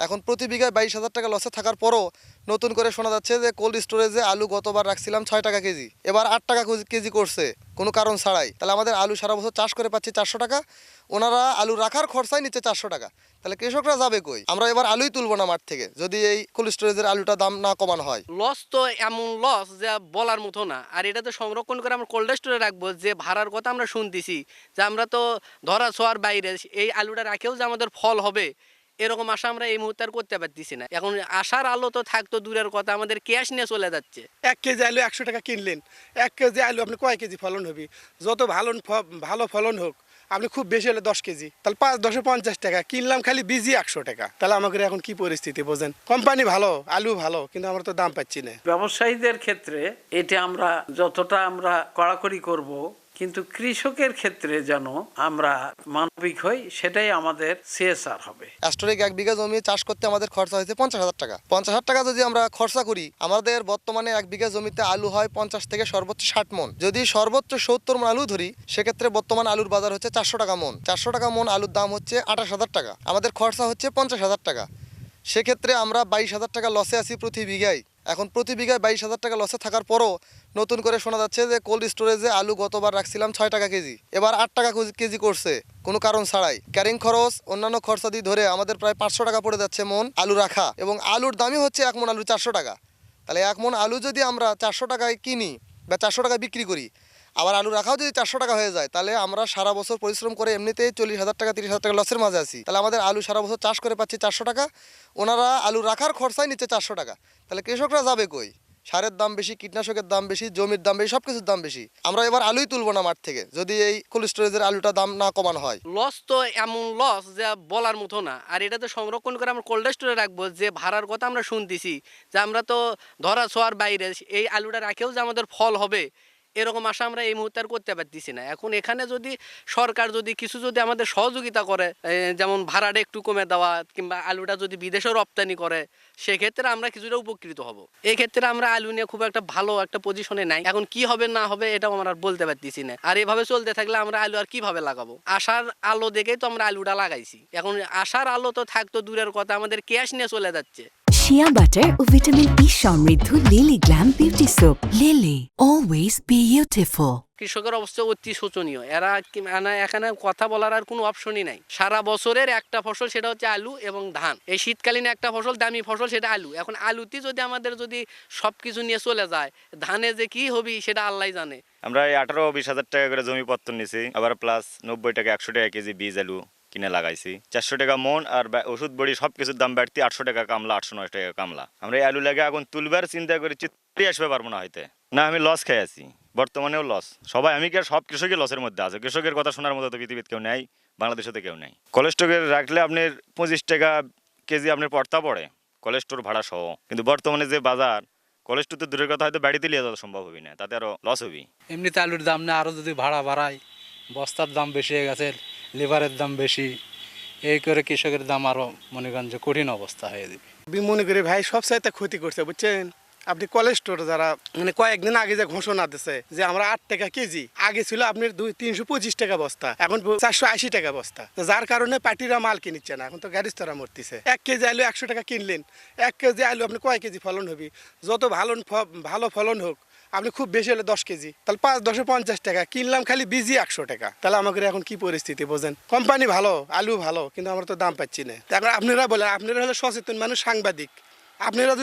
এখন প্রতি বিঘায় 22,000 টাকা লসে থাকার পরও নতুন করে শোনা যাচ্ছে যে কোল্ড স্টোরেজে আলু গতবার রাখছিলাম 6 টাকা কেজি, এবার 8 টাকা কেজি করছে কোনো কারণ ছাড়াই। তাহলে আমাদের আলু সারা বছর চাষ করে পাচ্ছি 400 টাকা, ওনারা আলু রাখার খরচাই নিচ্ছে 400 টাকা। তাহলে কৃষকরা যাবে কই? আমরা এবার আলুই তুলবো না মাঠ থেকে যদি এই কোল্ড স্টোরেজের আলুটা দাম না কমানো হয়। লস তো এমন লস যা বলার মতো না। আর এটা তো সংরক্ষণ করে আমরা কোল্ড স্টোরে রাখবো, যে ভাড়ার কথা আমরা শুনতেছি যে আমরা তো ধরা ছোঁয়ার বাইরে এই আলুটা রাখেও যে আমাদের ফল হবে এরকম আশা আমরা এই মুহূর্তে আর করতে পারতেছি না। এখন আশার আলো তো থাকতো দূরের কথা, আমাদের ক্যাশ নিয়ে চলে যাচ্ছে। 1 কেজি আলু 100 টাকা কিনলেন, 1 কেজি আলু আপনি কয় কেজি ফলন হবে? যত ভালো ফলন হোক, আপনি খুব বেশি হলে 10 কেজি, তাহলে 5-10 50 টাকা কিনলাম, খালি বীজই 100 টাকা। তাহলে আমাদের এখন কি পরিস্থিতি বোঝেন? কোম্পানি ভালো, আলু ভালো, কিন্তু আমরা তো দাম পাচ্ছি না। ব্যবসায়ীদের ক্ষেত্রে এটা আমরা যতটা আমরা কড়াকড়ি করব, কিন্তু কৃষকের ক্ষেত্রে যেন আমরা মানবিক হই, সেটাই আমাদের সিএসআর হবে। অ্যাস্টোরিক 1 বিঘা জমি চাষ করতে আমাদের খরচা হয়েছে 50,000 টাকা। 50,000 টাকা যদি আমরা খরচা করি, আমাদের বর্তমানে 1 বিঘা জমিতে আলু হয় 50 থেকে সর্বোচ্চ 60 মন। যদি সর্বোচ্চ 70 মন আলু ধরি, সেক্ষেত্রে বর্তমান আলুর বাজার হচ্ছে 400 টাকা মন। 400 টাকা মন আলুর দাম হচ্ছে 28,000 টাকা, আমাদের খরচা হচ্ছে 50,000 টাকা। সেক্ষেত্রে আমরা 22,000 টাকা লসে আছি প্রতি বিঘায়। এখন প্রতি বিঘায় 22,000 টাকা লসে থাকার পরও নতুন করে শোনা যাচ্ছে যে কোল্ড স্টোরেজে আলু গতবার রাখছিলাম 6 টাকা কেজি, এবার 8 টাকা কেজি করছে কোনো কারণ ছাড়াই। ক্যারিং খরচ অন্যান্য খরচা দিয়ে ধরে আমাদের প্রায় 500 টাকা পড়ে যাচ্ছে মন আলু রাখা, এবং আলুর দামই হচ্ছে 1 মন আলু 400 টাকা। তাহলে 1 মন আলু যদি আমরা 400 টাকায় কিনি বা 400 টাকায় বিক্রি করি, আবার আলু রাখাও যদি 400 টাকা হয়ে যায়, তাহলে আমরা সারা বছর পরিশ্রম করে এমনিতেই 40,000 টাকা 30,000 টাকা লসের মাঝে আছি। তাহলে আমাদের আলু সারা বছর চাষ করে পাচ্ছি 400 টাকা, ওনারা আলু রাখার খরচাই নিচ্ছে 400 টাকা। তাহলে কৃষকরা যাবে কই? সারের দাম বেশি, কীটনাশকের দাম বেশি, জমির দাম বেশি, সব কিছুর দাম বেশি। আমরা এবার আলুই তুলবো না মাঠ থেকে যদি এই কোল্ড স্টোরেজের আলুটা দাম না কমানো হয়। লস তো এমন লস যা বলার মতো না। আর এটা তো সংরক্ষণ করে আমরা কোল্ড স্টোরে রাখবো, যে ভাড়ার কথা আমরা শুনতেছি যে আমরা তো ধরা ছোঁয়ার বাইরে এই আলুটা রাখেও যে আমাদের ফল হবে এরকম আশা আমরা এই মুহূর্তে আর করতে পারতেছি না। এখন এখানে যদি সরকার যদি কিছু যদি আমাদের সহযোগিতা করে, যেমন ভাড়াটা একটু কমে দেওয়া কিংবা আলুটা যদি বিদেশেও রপ্তানি করে, সেক্ষেত্রে আমরা কিছুটা উপকৃত হব। এই ক্ষেত্রে আমরা আলু নিয়ে খুব একটা ভালো একটা পজিশনে নাই। এখন কি হবে না হবে এটাও আমরা আর বলতে পারতেছি না। আর এভাবে চলতে থাকলে আমরা আলু আর কিভাবে লাগাবো? আশার আলো দেখেই তো আমরা আলুটা লাগাইছি। এখন আশার আলো তো থাকতো দূরের কথা, আমাদের ক্যাশ নিয়ে চলে যাচ্ছে। শিয়া বাটার ও ভিটামিন ই সমৃদ্ধ lily glam beauty soap. Lily, always beautiful. কৃষকের অবস্থা অতি শোচনীয়। এখানে কথা বলার আর কোনো অপশনই নাই। সারা বছরের একটা ফসল, সেটা হচ্ছে আলু এবং ধান। এই শীতকালীন একটা ফসল, দামি ফসল, সেটা আলু। এখন আলুতে যদি আমাদের যদি সব কিছু নিয়ে চলে যায়, ধানে যে কি হবে সেটা আল্লাহ জানে। আমরা এই 18-20 হাজার টাকা করে জমি পত্তন নিছি, আবার প্লাস 90 টাকা 100 টাকা কেজি বীজ আলু কিনে লাগাইছি। 400 টাকা মন আর ওষুধ বড়ি সব কিছুর দাম বাড়তি। 800 টাকা কামলা, 809 টাকা কামলা। আমরা এই আলু লাগে এখন তুলবার চিন্তা করে চিত্রে আসবে পারবো না হইতে না। আমি লস খেয়ে আছি, বর্তমানেও লস। সবাই আমি কি আর সব কৃষকই লসের মধ্যে আছে? কৃষকের কথা শোনার মতো তো পৃথিবীতে কেউ নেই, বাংলাদেশে তো কেউ নেই। কোলেস্টোরে রাখলে আপনার 25 টাকা কেজি আপনার পড়তা পড়ে, কোলেস্টোর ভাড়া সহ। কিন্তু বর্তমানে যে বাজার, কোলেস্টোর তো দূরের কথা, হয়তো বাড়িতে নিয়ে যাওয়া সম্ভব হবে না, তাতে আরো লস হবে। এমনিতে আলুর দাম না, আরও যদি ভাড়া বাড়ায়, বস্তার দাম বেশি হয়ে গেছে, লেবারের দাম বেশি, এই করে কৃষকের দাম আরও মনে করেন যে কঠিন অবস্থা হয়ে যাবে। আমি মনে করি ভাই সবচাইতে ক্ষতি করছে বুঝছেন আপনি কোল্ড স্টোর যারা, মানে কয়েকদিন আগে যে ঘোষণা দিচ্ছে যে আমরা 8 টাকা কেজি, আগে ছিল আপনার 325 টাকা বস্তা, এখন 480 টাকা বস্তা। তো যার কারণে পার্টিরা মাল কিনছে না, এখন তো গ্যারিস্তরা মরতেছে। 1 কেজি আলু 100 টাকা কিনলেন, 1 কেজি আলু আপনি কয় কেজি ফলন হবে? যত ভালো ফলন হোক, আপনি খুব বেশি হলে 10 কেজি, তাহলে 5-10 50 টাকা কিনলাম, খালি বীজই 100 টাকা। তাহলে আমাদের এখন কি পরিস্থিতি বোঝেন? কোম্পানি ভালো, আলু ভালো, কিন্তু আমরা তো দাম পাচ্ছি না। এখন আপনারা বলেন, আপনারা হলে সচেতন মানুষ, সাংবাদিক, আপনারা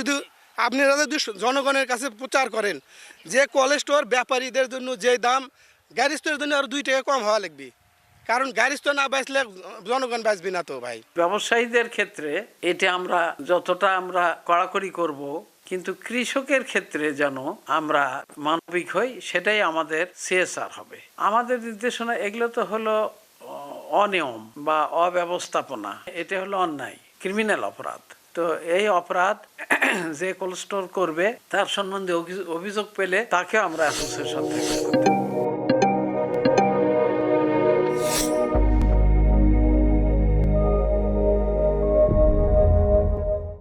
যদি জনগণের কাছে প্রচার করেন যে কোল্ড স্টোর ব্যাপারীদের জন্য যে দাম, গাড়ি স্টোরের জন্য আরো 2 টাকা কম হওয়া লাগবে, কারণ গাড়ি স্টোর না বাঁচলে জনগণ বাঁচবি না তো ভাই। ব্যবসায়ীদের ক্ষেত্রে এটা আমরা যতটা আমরা কড়াকড়ি করব, কিন্তু কৃষকের ক্ষেত্রে যেন আমরা মানবিক হই, সেটাই আমাদের সিএসআর হবে। আমাদের নির্দেশনা এগুলো তো হলো অনিয়ম বা অব্যবস্থাপনা, এটা হলো অন্যায়, ক্রিমিনাল অপরাধ। তো এই অপরাধ যে কোল্ড স্টোর করবে, তার সম্বন্ধে অভিযোগ পেলে তাকে আমরা অ্যাসোসিয়েশন থেকে